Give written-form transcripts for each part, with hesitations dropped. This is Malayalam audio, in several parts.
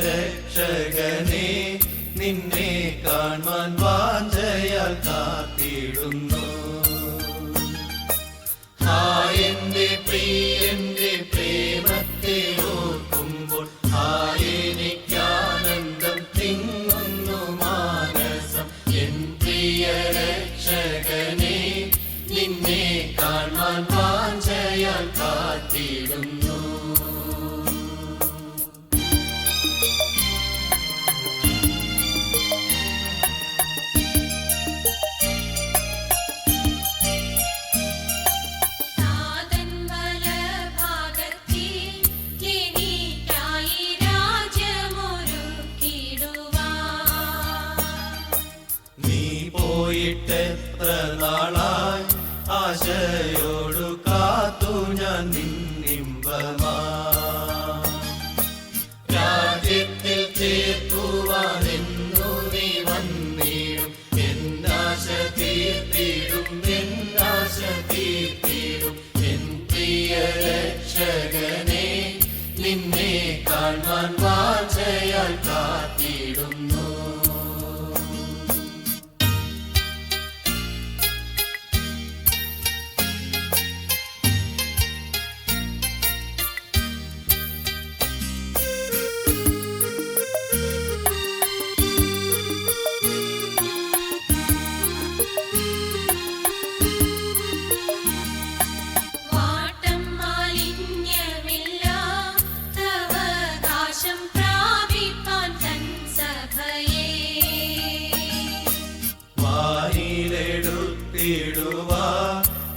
രക്ഷകനെ നിന്നെ കാണുവാൻ വാഞ്ചയാൽ കാത്തിടുന്നു. എന്റെ പ്രിയന്റെ പ്രേമത്തെ ഓർക്കുമ്പോൾ എനിക്കാനന്ദം തിങ്ങുന്നു മാനസം. എൻ പ്രിയ രക്ഷകനെ നിന്നെ കാണുവാൻ വാഞ്ചയാൽ കാത്തിടുന്നു. പോയിട്ടെത്ര നാളായി ആശയോടു കാത്തു ഞാൻ നിന്നിമ്പമാ. രാജ്യത്തിൽ ചേർക്കുവാനെന്നു നീ വന്നിടും. എന്നാശ തീർത്തിടും, എന്നാശ തീർത്തിടും. എൻ പ്രിയ രക്ഷകനെ നിന്നെ കാണുവാൻ വാഞ്ചയാൽ കാത്തിടുന്നു.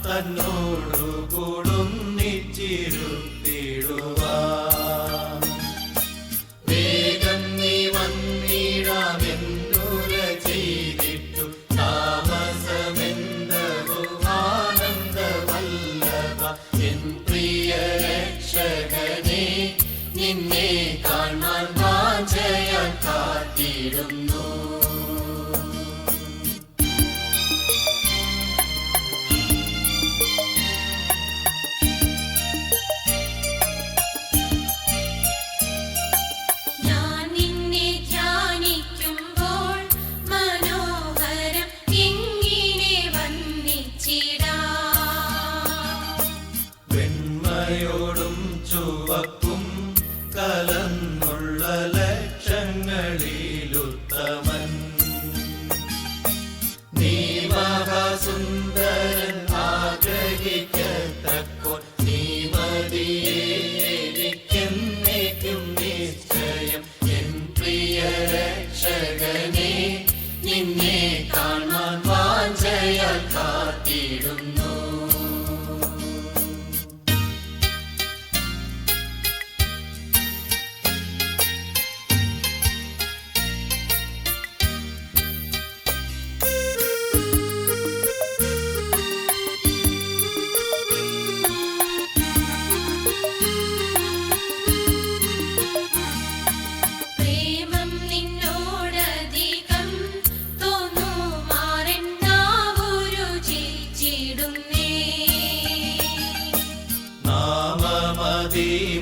തന്നോടു കൂടുന്നിച്ചിരുത്തിടുവാ. വേഗം നീ വന്നിടാമെന്നുര ചെയ്തിട്ടു താമസമെന്തോ ആനന്ദവല്ലഭ. എൻ പ്രിയ രക്ഷകനെ നിന്നെ കാണാൻ വാഞ്ചയാൽ കാത്തിടുന്നു. വെണ്മയോടും ചുവപ്പും കലർന്നുള്ള ലക്ഷങ്ങളിലുത്തമൻ നീ മഹാസുന്ദരൻ ആഗ്രഹിക്കത്തക്കോൻ. നീ മതിയേ എനിക്കെന്നേക്കും നിശ്ചയം. എൻ പ്രിയ രക്ഷകനെ നിന്നെ കാണാൻ വാഞ്ചയാൽ കാത്തിടുന്നു.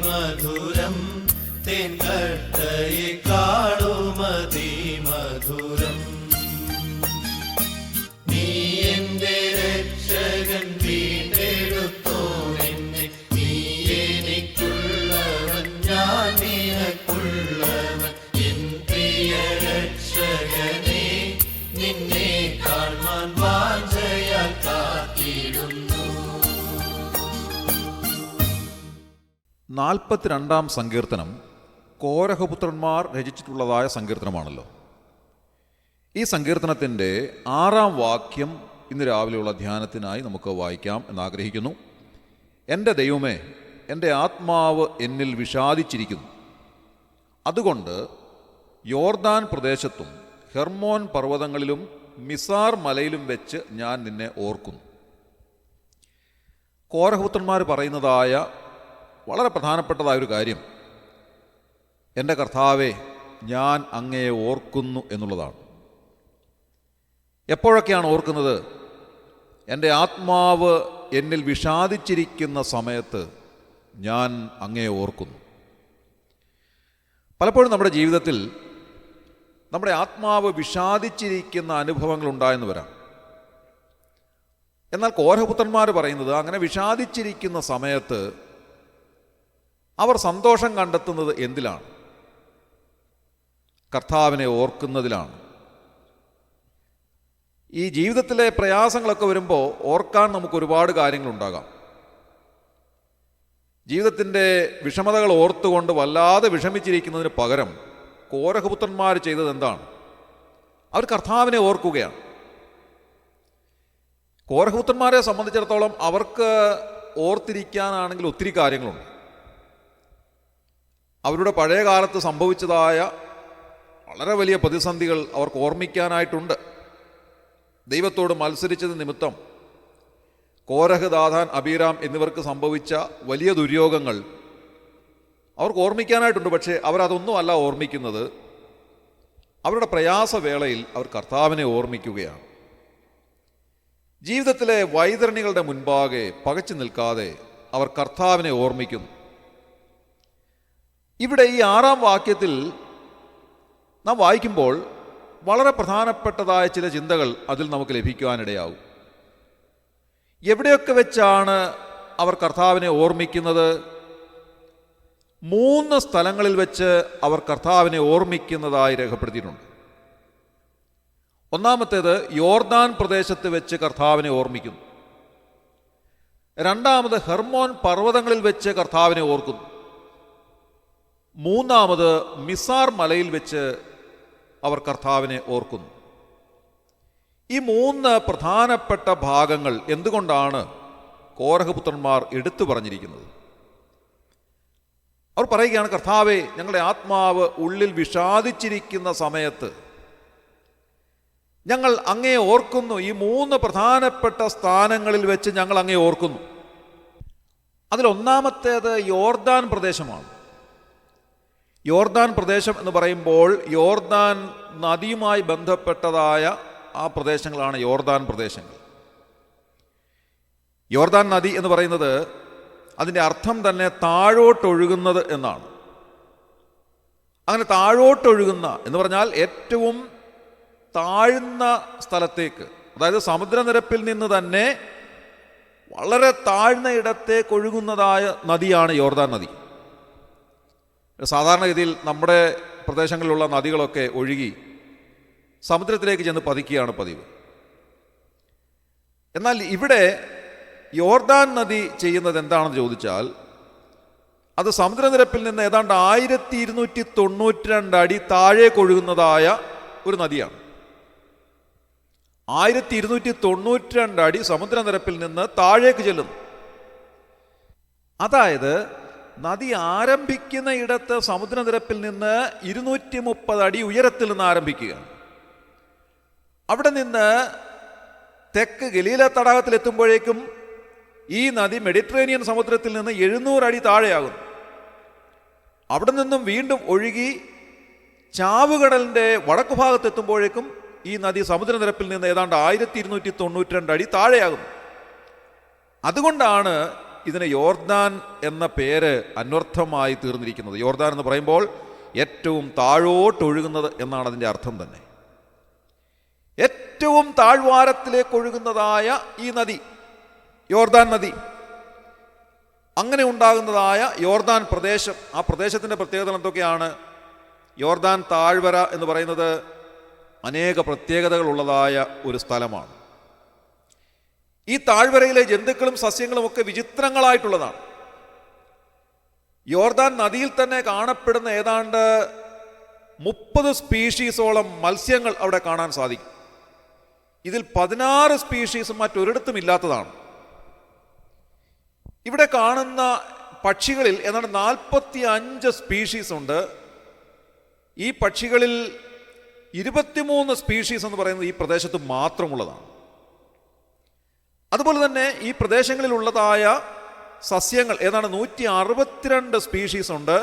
മധുരം തേൻ കട്ടയേക്കാളുമതി മധുരം. നീ എന്റെ രക്ഷകൻ വീണ്ടെടുത്തോൻ എന്നെ. നീ എനിക്കുള്ളവൻ, ഞാൻ നിനക്കുള്ളവൻ. എൻ പ്രിയ രക്ഷകനെ നിന്നെ കാണാൻ വാഞ്ചയാൽ കാത്തിടുന്നു. 42-ാം സങ്കീർത്തനം കോരഹപുത്രന്മാർ രചിച്ചിട്ടുള്ളതായ സങ്കീർത്തനമാണല്ലോ. ഈ സങ്കീർത്തനത്തിൻ്റെ 6-ാം വാക്യം ഇന്ന് രാവിലെയുള്ള ധ്യാനത്തിനായി നമുക്ക് വായിക്കാം എന്നാഗ്രഹിക്കുന്നു. എൻ്റെ ദൈവമേ, എൻ്റെ ആത്മാവ് എന്നിൽ വിഷാദിച്ചിരിക്കുന്നു. അതുകൊണ്ട് യോർദാൻ പ്രദേശത്തും ഹെർമോൻ പർവ്വതങ്ങളിലും മിസാർ മലയിലും വെച്ച് ഞാൻ നിന്നെ ഓർക്കുന്നു. കോരഹപുത്രന്മാർ പറയുന്നതായ വളരെ പ്രധാനപ്പെട്ടതായൊരു കാര്യം, എൻ്റെ കർത്താവേ, ഞാൻ അങ്ങയെ ഓർക്കുന്നു എന്നുള്ളതാണ്. എപ്പോഴൊക്കെയാണ് ഓർക്കുന്നത്? എൻ്റെ ആത്മാവ് എന്നിൽ വിഷാദിച്ചിരിക്കുന്ന സമയത്ത് ഞാൻ അങ്ങയെ ഓർക്കുന്നു. പലപ്പോഴും നമ്മുടെ ജീവിതത്തിൽ നമ്മുടെ ആത്മാവ് വിഷാദിച്ചിരിക്കുന്ന അനുഭവങ്ങൾ ഉണ്ടായെന്ന് വരാം. എന്നാൽ കോരഹപുത്രന്മാർ പറയുന്നത് അങ്ങനെ വിഷാദിച്ചിരിക്കുന്ന സമയത്ത് അവർ സന്തോഷം കണ്ടെത്തുന്നത് എന്തിലാണ്? കർത്താവിനെ ഓർക്കുന്നതിലാണ്. ഈ ജീവിതത്തിലെ പ്രയാസങ്ങളൊക്കെ വരുമ്പോൾ ഓർക്കാൻ നമുക്ക് ഒരുപാട് കാര്യങ്ങളുണ്ടാകാം. ജീവിതത്തിൻ്റെ വിഷമതകൾ ഓർത്തുകൊണ്ട് വല്ലാതെ വിഷമിച്ചിരിക്കുന്നതിന് പകരം കോരഹപുത്രന്മാർ ചെയ്തത് എന്താണ്? അവർ കർത്താവിനെ ഓർക്കുകയാണ്. കോരഹപുത്രന്മാരെ സംബന്ധിച്ചിടത്തോളം അവർക്ക് ഓർത്തിരിക്കാനാണെങ്കിൽ ഒത്തിരി കാര്യങ്ങളുണ്ട്. അവരുടെ പഴയ കാലത്ത് സംഭവിച്ചതായ വളരെ വലിയ പ്രതിസന്ധികൾ അവർക്ക് ഓർമ്മിക്കാനായിട്ടുണ്ട്. ദൈവത്തോട് മത്സരിച്ചത് നിമിത്തം കോരഹ്, ദാഥാൻ, അബീരാം എന്നിവർക്ക് സംഭവിച്ച വലിയ ദുര്യോഗങ്ങൾ അവർക്ക് ഓർമ്മിക്കാനായിട്ടുണ്ട്. പക്ഷേ അവരതൊന്നുമല്ല ഓർമ്മിക്കുന്നത്. അവരുടെ പ്രയാസവേളയിൽ അവർ കർത്താവിനെ ഓർമ്മിക്കുകയാണ്. ജീവിതത്തിലെ വൈതരണികളുടെ മുൻപാകെ പകച്ചു നിൽക്കാതെ അവർ കർത്താവിനെ ഓർമ്മിക്കുന്നു. ഇവിടെ ഈ 6-ാം വാക്യത്തിൽ നാം വായിക്കുമ്പോൾ വളരെ പ്രധാനപ്പെട്ടതായ ചില ചിന്തകൾ അതിൽ നമുക്ക് ലഭിക്കുവാനിടയാവും. എവിടെയൊക്കെ വെച്ചാണ് അവർ കർത്താവിനെ ഓർമ്മിക്കുന്നത്? 3 സ്ഥലങ്ങളിൽ വെച്ച് അവർ കർത്താവിനെ ഓർമ്മിക്കുന്നതായി രേഖപ്പെടുത്തിയിട്ടുണ്ട്. ഒന്നാമത്തേത് യോർദാൻ പ്രദേശത്ത് വെച്ച് കർത്താവിനെ ഓർമ്മിക്കുന്നു. രണ്ടാമത് ഹെർമോൻ പർവ്വതങ്ങളിൽ വെച്ച് കർത്താവിനെ ഓർക്കുന്നു. മൂന്നാമത് മിസാർ മലയിൽ വെച്ച് അവർ കർത്താവിനെ ഓർക്കുന്നു. ഈ 3 പ്രധാനപ്പെട്ട ഭാഗങ്ങൾ എന്തുകൊണ്ടാണ് കോരഹപുത്രന്മാർ എടുത്തു പറഞ്ഞിരിക്കുന്നത്? അവർ പറയുകയാണ്, കർത്താവേ, ഞങ്ങളുടെ ആത്മാവ് ഉള്ളിൽ വിഷാദിച്ചിരിക്കുന്ന സമയത്ത് ഞങ്ങൾ അങ്ങേ ഓർക്കുന്നു. ഈ 3 പ്രധാനപ്പെട്ട സ്ഥാനങ്ങളിൽ വെച്ച് ഞങ്ങൾ അങ്ങേ ഓർക്കുന്നു. അതിലൊന്നാമത്തേത് യോർദാൻ പ്രദേശമാണ്. യോർദാൻ പ്രദേശം എന്ന് പറയുമ്പോൾ യോർദാൻ നദിയുമായി ബന്ധപ്പെട്ടതായ ആ പ്രദേശങ്ങളാണ് യോർദാൻ പ്രദേശങ്ങൾ. യോർദാൻ നദി എന്ന് പറയുന്നത് അതിൻ്റെ അർത്ഥം തന്നെ താഴോട്ടൊഴുകുന്നത് എന്നാണ്. അങ്ങനെ താഴോട്ടൊഴുകുന്ന എന്ന് പറഞ്ഞാൽ ഏറ്റവും താഴ്ന്ന സ്ഥലത്തേക്ക്, അതായത് സമുദ്രനിരപ്പിൽ നിന്ന് തന്നെ വളരെ താഴ്ന്ന ഇടത്തേക്ക് ഒഴുകുന്നതായ നദിയാണ് യോർദാൻ നദി. സാധാരണഗതിയിൽ നമ്മുടെ പ്രദേശങ്ങളിലുള്ള നദികളൊക്കെ ഒഴുകി സമുദ്രത്തിലേക്ക് ചെന്ന് പതിക്കുകയാണ് പതിവ്. എന്നാൽ ഇവിടെ യോർദാൻ നദി ചെയ്യുന്നത് എന്താണെന്ന് ചോദിച്ചാൽ അത് സമുദ്രനിരപ്പിൽ നിന്ന് ഏതാണ്ട് 1292 അടി താഴേക്ക് ഒഴുകുന്നതായ ഒരു നദിയാണ്. 1292 അടി സമുദ്രനിരപ്പിൽ നിന്ന് താഴേക്ക് ചെല്ലുന്നു. അതായത് നദി ആരംഭിക്കുന്ന ഇടത്ത് സമുദ്രനിരപ്പിൽ നിന്ന് 230 അടി ഉയരത്തിൽ നിന്ന് ആരംഭിക്കുകയാണ്. അവിടെ നിന്ന് തെക്ക് ഗലീല തടാകത്തിലെത്തുമ്പോഴേക്കും ഈ നദി മെഡിറ്ററേനിയൻ സമുദ്രത്തിൽ നിന്ന് 700 അടി താഴെയാകുന്നു. അവിടെ നിന്നും വീണ്ടും ഒഴുകി ചാവുകടലിൻ്റെ വടക്കു ഭാഗത്തെത്തുമ്പോഴേക്കും ഈ നദി സമുദ്രനിരപ്പിൽ നിന്ന് ഏതാണ്ട് 1292 അടി താഴെയാകുന്നു. അതുകൊണ്ടാണ് ഇതിന് യോർദാൻ എന്ന പേര് അന്വർത്ഥമായി തീർന്നിരിക്കുന്നത്. യോർദാൻ എന്ന് പറയുമ്പോൾ ഏറ്റവും താഴോട്ടൊഴുകുന്നത് എന്നാണ് അതിൻ്റെ അർത്ഥം തന്നെ. ഏറ്റവും താഴ്വാരത്തിലേക്ക് ഒഴുകുന്നതായ ഈ നദി യോർദാൻ നദി, അങ്ങനെ ഉണ്ടാകുന്നതായ യോർദാൻ പ്രദേശം, ആ പ്രദേശത്തിൻ്റെ പ്രത്യേകതകൾ എന്തൊക്കെയാണ്? യോർദാൻ താഴ്വര എന്ന് പറയുന്നത് അനേക പ്രത്യേകതകളുള്ളതായ ഒരു സ്ഥലമാണ്. ഈ താഴ്വരയിലെ ജന്തുക്കളും സസ്യങ്ങളും ഒക്കെ വിചിത്രങ്ങളായിട്ടുള്ളതാണ്. യോർദാൻ നദിയിൽ തന്നെ കാണപ്പെടുന്ന ഏതാണ്ട് 30 സ്പീഷീസോളം മത്സ്യങ്ങൾ അവിടെ കാണാൻ സാധിക്കും. ഇതിൽ 16 സ്പീഷീസും മറ്റൊരിടത്തും ഇല്ലാത്തതാണ്. ഇവിടെ കാണുന്ന പക്ഷികളിൽ ഏതാണ്ട് 45 സ്പീഷീസ് ഉണ്ട്. ഈ പക്ഷികളിൽ 23 സ്പീഷീസ് എന്ന് പറയുന്നത് ഈ പ്രദേശത്ത് മാത്രമുള്ളതാണ്. അതുപോലെ തന്നെ ഈ പ്രദേശങ്ങളിലുള്ളതായ സസ്യങ്ങൾ ഏതാണ്ട് 162 സ്പീഷീസ് ഉണ്ട്.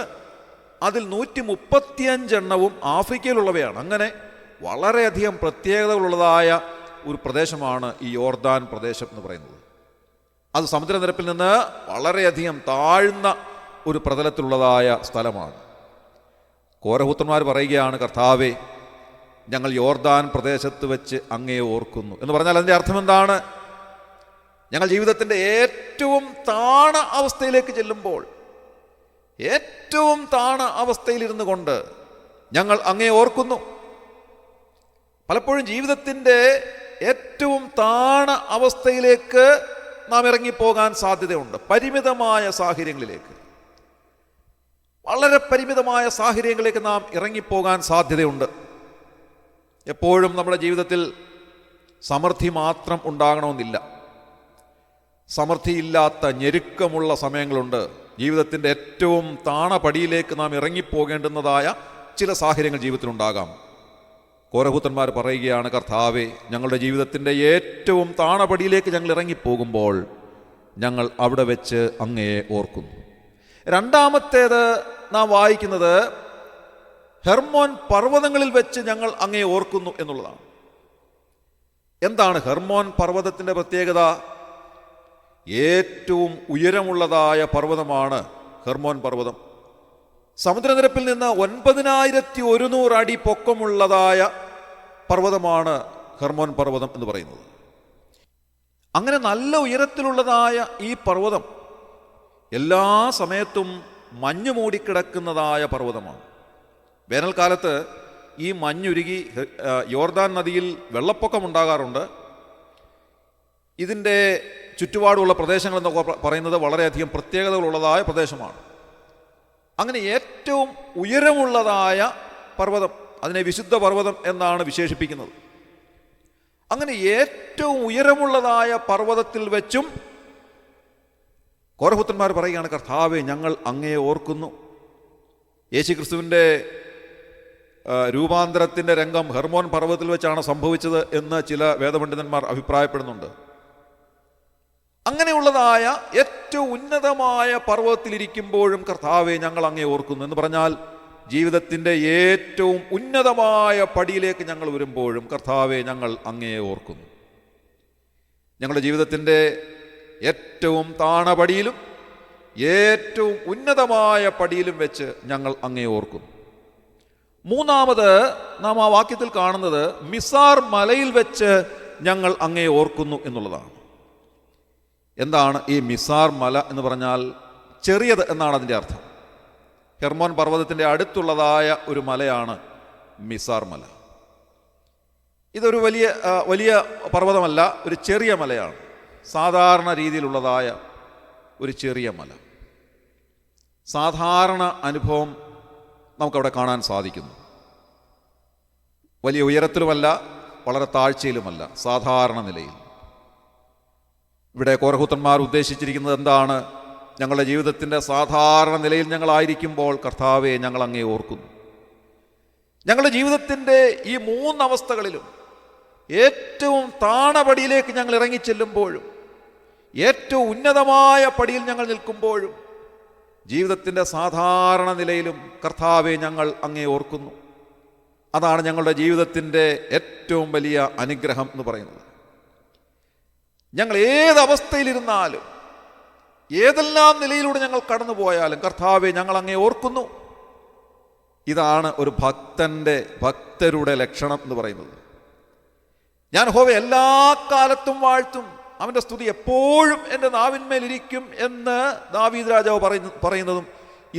അതിൽ 135 എണ്ണവും ആഫ്രിക്കയിലുള്ളവയാണ്. അങ്ങനെ വളരെയധികം പ്രത്യേകതകളുള്ളതായ ഒരു പ്രദേശമാണ് ഈ യോർദാൻ പ്രദേശം എന്ന് പറയുന്നത്. അത് സമുദ്രനിരപ്പിൽ നിന്ന് വളരെയധികം താഴ്ന്ന ഒരു പ്രതലത്തിലുള്ളതായ സ്ഥലമാണ്. കോരഹുത്രന്മാർ പറയുകയാണ്, കർത്താവേ, ഞങ്ങൾ യോർദാൻ പ്രദേശത്ത് വെച്ച് അങ്ങയെ ഓർക്കുന്നു എന്ന് പറഞ്ഞാൽ അതിൻ്റെ അർത്ഥം എന്താണ്? ഞങ്ങൾ ജീവിതത്തിൻ്റെ ഏറ്റവും താണ അവസ്ഥയിലേക്ക് ചെല്ലുമ്പോൾ, ഏറ്റവും താണ അവസ്ഥയിലിരുന്നു കൊണ്ട് ഞങ്ങൾ അങ്ങയെ ഓർക്കുന്നു. പലപ്പോഴും ജീവിതത്തിൻ്റെ ഏറ്റവും താണ അവസ്ഥയിലേക്ക് നാം ഇറങ്ങിപ്പോകാൻ സാധ്യതയുണ്ട്. പരിമിതമായ സാഹചര്യങ്ങളിലേക്ക്, വളരെ പരിമിതമായ സാഹചര്യങ്ങളിലേക്ക് നാം ഇറങ്ങിപ്പോകാൻ സാധ്യതയുണ്ട്. എപ്പോഴും നമ്മുടെ ജീവിതത്തിൽ സമൃദ്ധി മാത്രം ഉണ്ടാകണമെന്നില്ല. സമൃദ്ധിയില്ലാത്ത ഞെരുക്കമുള്ള സമയങ്ങളുണ്ട്. ജീവിതത്തിൻ്റെ ഏറ്റവും താണപടിയിലേക്ക് നാം ഇറങ്ങിപ്പോകേണ്ടുന്നതായ ചില സാഹചര്യങ്ങൾ ജീവിതത്തിലുണ്ടാകാം. കോരഹുത്രന്മാർ പറയുകയാണ്, കർത്താവേ, ഞങ്ങളുടെ ജീവിതത്തിൻ്റെ ഏറ്റവും താണപടിയിലേക്ക് ഞങ്ങൾ ഇറങ്ങിപ്പോകുമ്പോൾ ഞങ്ങൾ അവിടെ വെച്ച് അങ്ങയെ ഓർക്കുന്നു. രണ്ടാമത്തേത് നാം വായിക്കുന്നത് ഹെർമോൻ പർവ്വതങ്ങളിൽ വെച്ച് ഞങ്ങൾ അങ്ങയെ ഓർക്കുന്നു എന്നുള്ളതാണ്. എന്താണ് ഹെർമോൻ പർവ്വതത്തിൻ്റെ പ്രത്യേകത? ഏറ്റവും ഉയരമുള്ളതായ പർവ്വതമാണ് ഹെർമോൻ പർവ്വതം. സമുദ്രനിരപ്പിൽ നിന്ന് 9100 അടി പൊക്കമുള്ളതായ പർവ്വതമാണ് ഹെർമോൻ പർവ്വതം എന്ന് പറയുന്നത്. അങ്ങനെ നല്ല ഉയരത്തിലുള്ളതായ ഈ പർവ്വതം എല്ലാ സമയത്തും മഞ്ഞ് മൂടിക്കിടക്കുന്നതായ പർവ്വതമാണ്. വേനൽക്കാലത്ത് ഈ മഞ്ഞുരുകി യോർദാൻ നദിയിൽ വെള്ളപ്പൊക്കമുണ്ടാകാറുണ്ട്. ഇതിൻ്റെ ചുറ്റുപാടുള്ള പ്രദേശങ്ങൾ എന്നൊക്കെ പറയുന്നത് വളരെയധികം പ്രത്യേകതകളുള്ളതായ പ്രദേശമാണ്. അങ്ങനെ ഏറ്റവും ഉയരമുള്ളതായ പർവ്വതം, അതിനെ വിശുദ്ധ പർവ്വതം എന്നാണ് വിശേഷിപ്പിക്കുന്നത്. അങ്ങനെ ഏറ്റവും ഉയരമുള്ളതായ പർവ്വതത്തിൽ വെച്ചും കോരഹുത്രന്മാർ പറയുകയാണ്, കർത്താവേ, ഞങ്ങൾ അങ്ങയെ ഓർക്കുന്നു. യേശുക്രിസ്തുവിൻ്റെ രൂപാന്തരത്തിൻ്റെ രംഗം ഹെർമോൻ പർവ്വതത്തിൽ വെച്ചാണ് സംഭവിച്ചത് എന്ന് ചില വേദപണ്ഡിതന്മാർ അഭിപ്രായപ്പെടുന്നുണ്ട്. അങ്ങനെയുള്ളതായ ഏറ്റവും ഉന്നതമായ പർവ്വതത്തിലിരിക്കുമ്പോഴും കർത്താവെ, ഞങ്ങൾ അങ്ങയെ ഓർക്കുന്നു എന്ന് പറഞ്ഞാൽ ജീവിതത്തിൻ്റെ ഏറ്റവും ഉന്നതമായ പടിയിലേക്ക് ഞങ്ങൾ വരുമ്പോഴും കർത്താവെ, ഞങ്ങൾ അങ്ങയെ ഓർക്കുന്നു. ഞങ്ങളുടെ ജീവിതത്തിൻ്റെ ഏറ്റവും താണപടിയിലും ഏറ്റവും ഉന്നതമായ പടിയിലും വെച്ച് ഞങ്ങൾ അങ്ങയെ ഓർക്കുന്നു. മൂന്നാമത് നാം ആ വാക്യത്തിൽ കാണുന്നത് മിസാർ മലയിൽ വെച്ച് ഞങ്ങൾ അങ്ങയെ ഓർക്കുന്നു എന്നുള്ളതാണ്. എന്താണ് ഈ മിസാർ മല എന്ന് പറഞ്ഞാൽ? ചെറിയത് എന്നാണ് അതിൻ്റെ അർത്ഥം. ഹെർമോൻ പർവ്വതത്തിൻ്റെ അടുത്തുള്ളതായ ഒരു മലയാണ് മിസാർ മല. ഇതൊരു വലിയ പർവ്വതമല്ല, ഒരു ചെറിയ മലയാണ്. സാധാരണ രീതിയിലുള്ളതായ ഒരു ചെറിയ മല. സാധാരണ അനുഭവം നമുക്കവിടെ കാണാൻ സാധിക്കുന്നു. വലിയ ഉയരത്തിലുമല്ല, വളരെ താഴ്ചയിലുമല്ല, സാധാരണ നിലയിൽ. ഇവിടെ കോരഹുത്രന്മാർ ഉദ്ദേശിച്ചിരിക്കുന്നത് എന്താണ്? ഞങ്ങളുടെ ജീവിതത്തിൻ്റെ സാധാരണ നിലയിൽ ഞങ്ങളായിരിക്കുമ്പോൾ കർത്താവെ, ഞങ്ങൾ അങ്ങേ ഓർക്കുന്നു. ഞങ്ങളുടെ ജീവിതത്തിൻ്റെ ഈ 3 അവസ്ഥകളിലും ഏറ്റവും താണപടിയിലേക്ക് ഞങ്ങൾ ഇറങ്ങിച്ചെല്ലുമ്പോഴും ഏറ്റവും ഉന്നതമായ പടിയിൽ ഞങ്ങൾ നിൽക്കുമ്പോഴും ജീവിതത്തിൻ്റെ സാധാരണ നിലയിലും കർത്താവെ, ഞങ്ങൾ അങ്ങേ ഓർക്കുന്നു. അതാണ് ഞങ്ങളുടെ ജീവിതത്തിൻ്റെ ഏറ്റവും വലിയ അനുഗ്രഹം എന്ന് പറയുന്നത്. ഞങ്ങൾ ഏതവസ്ഥയിലിരുന്നാലും ഏതെല്ലാം നിലയിലൂടെ ഞങ്ങൾ കടന്നു പോയാലും കർത്താവെ, ഞങ്ങൾ അങ്ങേ ഓർക്കുന്നു. ഇതാണ് ഒരു ഭക്തരുടെ ലക്ഷണം എന്ന് പറയുന്നത്. ഞാൻ യഹോവയെ എല്ലാ കാലത്തും വാഴ്ത്തും, അവൻ്റെ സ്തുതി എപ്പോഴും എൻ്റെ നാവിന്മേലിരിക്കും എന്ന് ദാവീദ് രാജാവ് പറയുന്നതും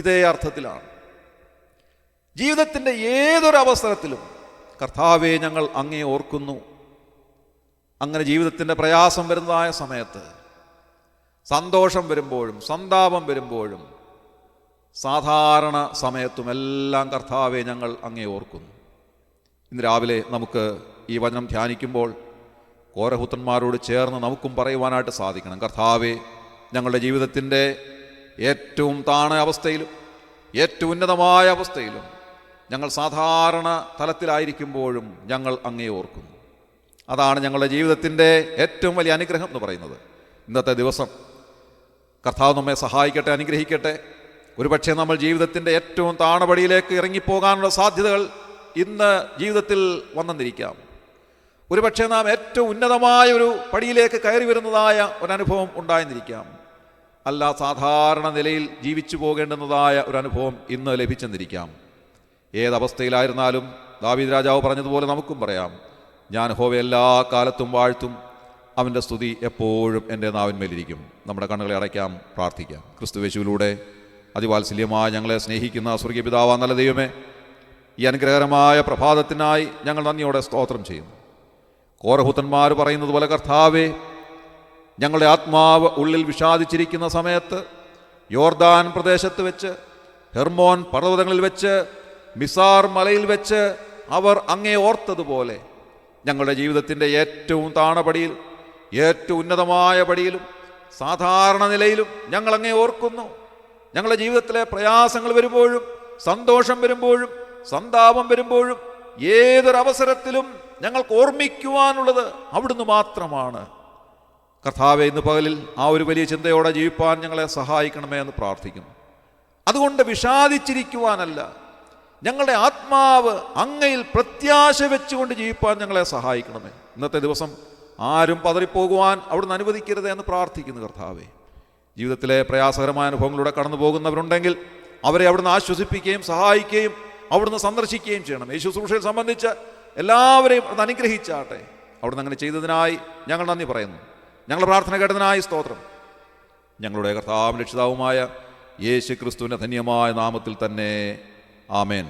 ഇതേ അർത്ഥത്തിലാണ്. ജീവിതത്തിൻ്റെ ഏതൊരവസരത്തിലും കർത്താവെ, ഞങ്ങൾ അങ്ങേ ഓർക്കുന്നു. അങ്ങനെ ജീവിതത്തിൻ്റെ പ്രയാസം വരുന്നതായ സമയത്ത്, സന്തോഷം വരുമ്പോഴും സന്താപം വരുമ്പോഴും സാധാരണ സമയത്തുമെല്ലാം കർത്താവെ, ഞങ്ങൾ അങ്ങേ ഓർക്കുന്നു. ഇന്ന് രാവിലെ നമുക്ക് ഈ വചനം ധ്യാനിക്കുമ്പോൾ കോരഹുത്രന്മാരോട് ചേർന്ന് നമുക്കും പറയുവാനായിട്ട് സാധിക്കണം, കർത്താവെ, ഞങ്ങളുടെ ജീവിതത്തിൻ്റെ ഏറ്റവും താണ അവസ്ഥയിലും ഏറ്റവും ഉന്നതമായ അവസ്ഥയിലും ഞങ്ങൾ സാധാരണ തലത്തിലായിരിക്കുമ്പോഴും ഞങ്ങൾ അങ്ങേ ഓർക്കുന്നു. അതാണ് ഞങ്ങളുടെ ജീവിതത്തിൻ്റെ ഏറ്റവും വലിയ അനുഗ്രഹം എന്ന് പറയുന്നത്. ഇന്നത്തെ ദിവസം കർത്താവ് നമ്മെ സഹായിക്കട്ടെ, അനുഗ്രഹിക്കട്ടെ. ഒരുപക്ഷെ നമ്മൾ ജീവിതത്തിൻ്റെ ഏറ്റവും താണപടിയിലേക്ക് ഇറങ്ങിപ്പോകാനുള്ള സാധ്യതകൾ ഇന്ന് ജീവിതത്തിൽ വന്നെന്നിരിക്കാം. ഒരുപക്ഷെ നാം ഏറ്റവും ഉന്നതമായ ഒരു പടിയിലേക്ക് കയറി വരുന്നതായ ഒരനുഭവം ഉണ്ടായെന്നിരിക്കാം. അല്ല, സാധാരണ നിലയിൽ ജീവിച്ചു പോകേണ്ടുന്നതായ ഒരനുഭവം ഇന്ന് ലഭിച്ചെന്നിരിക്കാം. ഏതവസ്ഥയിലായിരുന്നാലും ദാവീദ് രാജാവ് പറഞ്ഞതുപോലെ നമുക്കും പറയാം, ഞാൻ യഹോവയെ എല്ലാ കാലത്തും വാഴ്ത്തും, അവൻ്റെ സ്തുതി എപ്പോഴും എൻ്റെ നാവിന്മേലിരിക്കും. നമ്മുടെ കണ്ണുകളെ അടയ്ക്കാം, പ്രാർത്ഥിക്കാം. ക്രിസ്തുയേശുവിലൂടെ അതിവാത്സല്യമായി ഞങ്ങളെ സ്നേഹിക്കുന്ന സ്വർഗീയ പിതാവാ നല്ല ദൈവമേ, ഈ അനുഗ്രഹകരമായ പ്രഭാതത്തിനായി ഞങ്ങൾ നന്ദിയോടെ സ്തോത്രം ചെയ്യുന്നു. കോരഹുത്തന്മാർ പറയുന്നത് പോലെ കർത്താവേ, ഞങ്ങളുടെ ആത്മാവ് ഉള്ളിൽ വിഷാദിച്ചിരിക്കുന്ന സമയത്ത് യോർദാൻ പ്രദേശത്ത് വെച്ച്, ഹെർമോൻ പർവ്വതങ്ങളിൽ വെച്ച്, മിസാർ മലയിൽ വെച്ച് അവർ അങ്ങേ ഓർത്തതുപോലെ ഞങ്ങളുടെ ജീവിതത്തിൻ്റെ ഏറ്റവും താണപടിയിൽ, ഏറ്റവും ഉന്നതമായ പടിയിലും സാധാരണ നിലയിലും ഞങ്ങൾ അങ്ങേ ഓർക്കുന്നു. ഞങ്ങളുടെ ജീവിതത്തിലെ പ്രയാസങ്ങൾ വരുമ്പോഴും, സന്തോഷം വരുമ്പോഴും, സന്താപം വരുമ്പോഴും, ഏതൊരവസരത്തിലും ഞങ്ങൾക്ക് ഓർമ്മിക്കുവാനുള്ളത് അവിടുന്ന് മാത്രമാണ്. കർത്താവെ, ഇന്ന് പകലിൽ ആ ഒരു വലിയ ചിന്തയോടെ ജീവിപ്പാൻ ഞങ്ങളെ സഹായിക്കണമേ എന്ന് പ്രാർത്ഥിക്കുന്നു. അതുകൊണ്ട് വിഷാദിച്ചിരിക്കുവാനല്ല, ഞങ്ങളുടെ ആത്മാവ് അങ്ങയിൽ പ്രത്യാശ വെച്ചുകൊണ്ട് ജീവിപ്പാൻ ഞങ്ങളെ സഹായിക്കണമേ. ഇന്നത്തെ ദിവസം ആരും പതറിപ്പോകുവാൻ അവിടുന്ന് അനുവദിക്കരുത് എന്ന് പ്രാർത്ഥിക്കുന്നു. കർത്താവെ, ജീവിതത്തിലെ പ്രയാസകരമായ അനുഭവങ്ങളിലൂടെ കടന്നു പോകുന്നവരുണ്ടെങ്കിൽ അവരെ അവിടുന്ന് ആശ്വസിപ്പിക്കുകയും സഹായിക്കുകയും അവിടുന്ന് സന്ദർശിക്കുകയും ചെയ്യണം. യേശു ശുശ്രൂഷയിൽ സംബന്ധിച്ച് എല്ലാവരെയും അവിടുന്ന് അനുഗ്രഹിച്ചാട്ടെ. അവിടുന്ന് അങ്ങനെ ചെയ്തതിനായി ഞങ്ങൾ നന്ദി പറയുന്നു. ഞങ്ങളുടെ പ്രാർത്ഥന കേട്ടതിനായി സ്തോത്രം. ഞങ്ങളുടെ കർത്താവും രക്ഷിതാവുമായ യേശു ക്രിസ്തുവിൻ്റെ ധന്യമായ നാമത്തിൽ തന്നെ ആമേൻ.